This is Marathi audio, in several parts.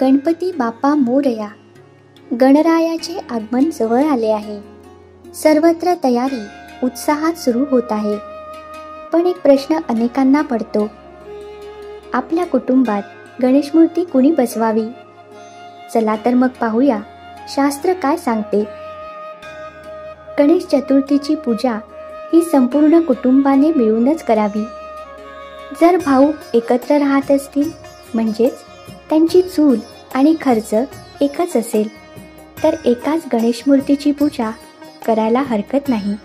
गणपती बाप्पा मोरया. गणरायाचे आगमन जवळ आले आहे. सर्वत्र तयारी उत्साहात सुरू होत आहे. पण एक प्रश्न अनेकांना पडतो. आपल्या कुटुंबात गणेश मूर्ती कुणी बसवावी? चला तर मग पाहूया शास्त्र काय सांगते. गणेश चतुर्थीची पूजा ही संपूर्ण कुटुंबाने मिळूनच करावी. जर भाऊ एकत्र राहत असतील, म्हणजेच त्यांची चूल आणि खर्च एकच असेल, तर एकाच गणेश मूर्तीची पूजा करायला हरकत नाही.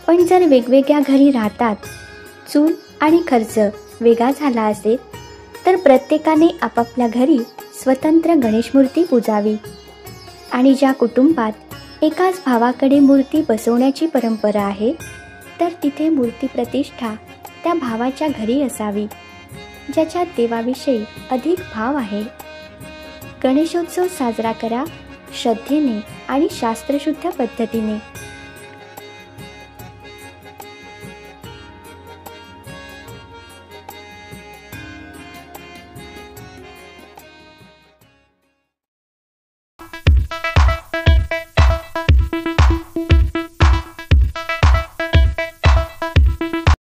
पण जर वेगवेगळ्या घरी राहतात, चूल आणि खर्च वेगळा झाला असेल, तर प्रत्येकाने आपापल्या घरी स्वतंत्र गणेश मूर्ती पूजावी. आणि ज्या कुटुंबात एकाच भावाकडे मूर्ती बसवण्याची परंपरा आहे, तर तिथे मूर्ती प्रतिष्ठा त्या भावाच्या घरी असावी, ज्याच्यात देवाविषयी अधिक भाव आहे. गणेशोत्सव साजरा करा श्रद्धेने आणि शास्त्रशुद्ध पद्धतीने.